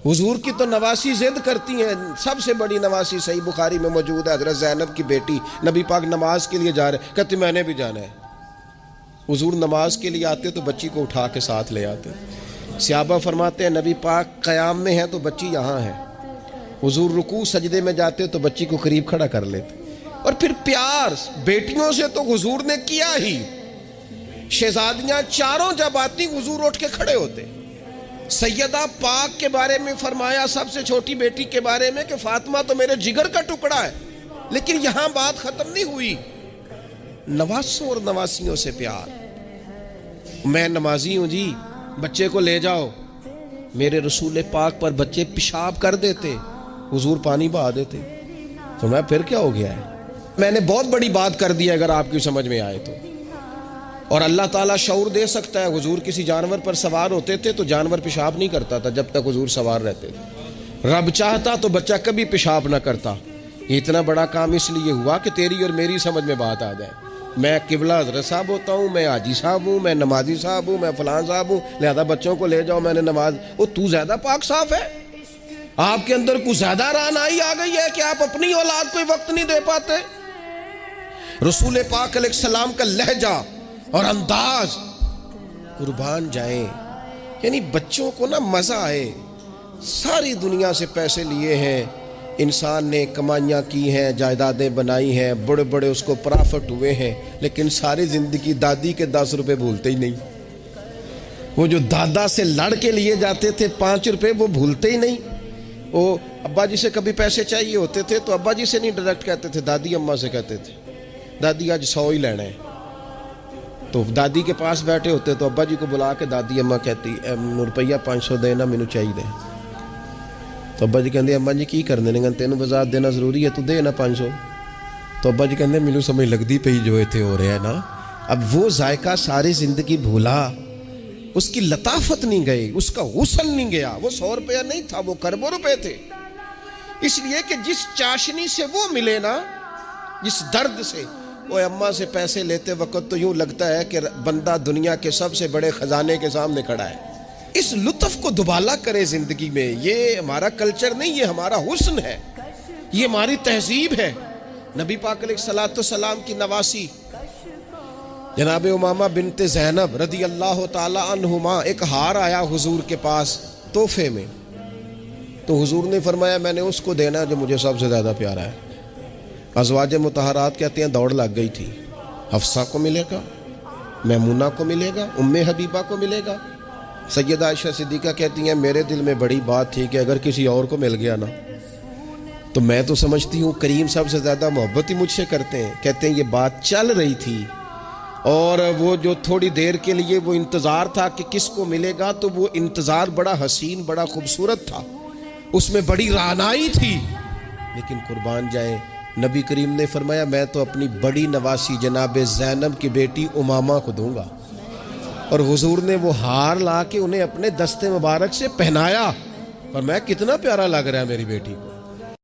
حضور کی تو نواسی ضد کرتی ہیں. سب سے بڑی نواسی صحیح بخاری میں موجود ہے، حضرت زینب کی بیٹی. نبی پاک نماز کے لیے جا رہے، کہتے میں نے بھی جانا ہے. حضور نماز کے لیے آتے تو بچی کو اٹھا کے ساتھ لے آتے. صحابہ فرماتے ہیں نبی پاک قیام میں ہیں تو بچی یہاں ہے. حضور رکوع سجدے میں جاتے تو بچی کو قریب کھڑا کر لیتے. اور پھر پیار بیٹیوں سے تو حضور نے کیا ہی. شہزادیاں چاروں جب آتی حضور اٹھ کے کھڑے ہوتے. سیدہ پاک کے بارے میں فرمایا، سب سے چھوٹی بیٹی کے بارے میں، کہ فاطمہ تو میرے جگر کا ٹکڑا ہے. لیکن یہاں بات ختم نہیں ہوئی. نواسوں اور نواسیوں سے پیار. میں نمازی ہوں جی، بچے کو لے جاؤ. میرے رسول پاک پر بچے پیشاب کر دیتے، حضور پانی بہا دیتے. تو میں پھر کیا ہو گیا ہے؟ میں نے بہت بڑی بات کر دی اگر آپ کی سمجھ میں آئے تو. اور اللہ تعالیٰ شعور دے سکتا ہے. حضور کسی جانور پر سوار ہوتے تھے تو جانور پیشاب نہیں کرتا تھا جب تک حضور سوار رہتے تھے. رب چاہتا تو بچہ کبھی پیشاب نہ کرتا. یہ اتنا بڑا کام اس لیے ہوا کہ تیری اور میری سمجھ میں بات آ جائے. میں قبلہ حضرت صاحب ہوتا ہوں، میں حاجی صاحب ہوں، میں نمازی صاحب ہوں، میں فلان صاحب ہوں، لہذا بچوں کو لے جاؤ میں نے نماز. وہ تو زیادہ پاک صاف ہے؟ آپ کے اندر کچھ زیادہ رعنائی آ گئی ہے کہ آپ اپنی اولاد کو وقت نہیں دے پاتے. رسول پاک علیہ السلام کا لہجہ اور انداز، قربان جائیں. یعنی بچوں کو نا مزہ آئے. ساری دنیا سے پیسے لیے ہیں انسان نے، کمائیاں کی ہیں، جائیدادیں بنائی ہیں، بڑے بڑے اس کو پرافٹ ہوئے ہیں، لیکن ساری زندگی دادی کے 10 روپے بھولتے ہی نہیں. وہ جو دادا سے لڑ کے لیے جاتے تھے 5 روپے، وہ بھولتے ہی نہیں. وہ ابا جی سے کبھی پیسے چاہیے ہوتے تھے تو ابا جی سے نہیں ڈائریکٹ کہتے تھے، دادی اماں سے کہتے تھے دادی آج 100 ہی لینا ہے. تو دادی کے پاس بیٹھے ہوتے تو ابا جی کو بلا کے دادی اماں کہتی روپیہ 500 دینا مینوں چاہیے. تو ابا جی کہتے اماں جی کی کرنے نے، تینوں وزاد دینا ضروری ہے تو دے نا 500. تو ابا جی کہتے مینوں سمجھ لگتی پئی جو اتنے ہو رہا ہے نا. اب وہ ذائقہ ساری زندگی بھولا، اس کی لطافت نہیں گئی، اس کا حسن نہیں گیا. وہ 100 روپیہ نہیں تھا، وہ کروڑوں روپے تھے. اس لیے کہ جس چاشنی سے وہ ملے نا، جس درد سے، وہ اماں سے پیسے لیتے وقت تو یوں لگتا ہے کہ بندہ دنیا کے سب سے بڑے خزانے کے سامنے کھڑا ہے. اس لطف کو دوبالا کرے زندگی میں. یہ ہمارا کلچر نہیں، یہ ہمارا حسن ہے، یہ ہماری تہذیب ہے. نبی پاک علیہ السلام کی نواسی جناب امامہ بنت زینب رضی اللہ تعالی عنہما، ایک ہار آیا حضور کے پاس تحفے میں. تو حضور نے فرمایا میں نے اس کو دینا جو مجھے سب سے زیادہ پیارا ہے. ازواج مطہرات کہتے ہیں دوڑ لگ گئی تھی. حفصہ کو ملے گا، میمونہ کو ملے گا، ام حبیبہ کو ملے گا. سیدہ عائشہ صدیقہ کہتی ہیں میرے دل میں بڑی بات تھی کہ اگر کسی اور کو مل گیا نا تو میں تو سمجھتی ہوں کریم سب سے زیادہ محبت ہی مجھ سے کرتے ہیں. کہتے ہیں یہ بات چل رہی تھی اور وہ جو تھوڑی دیر کے لیے وہ انتظار تھا کہ کس کو ملے گا، تو وہ انتظار بڑا حسین، بڑا خوبصورت تھا، اس میں بڑی رعنائی تھی. لیکن قربان جائیں نبی کریم نے فرمایا میں تو اپنی بڑی نواسی جناب زینب کی بیٹی امامہ کو دوں گا. اور حضور نے وہ ہار لا کے انہیں اپنے دستے مبارک سے پہنایا. اور میں کتنا پیارا لگ رہا ہے میری بیٹی کو.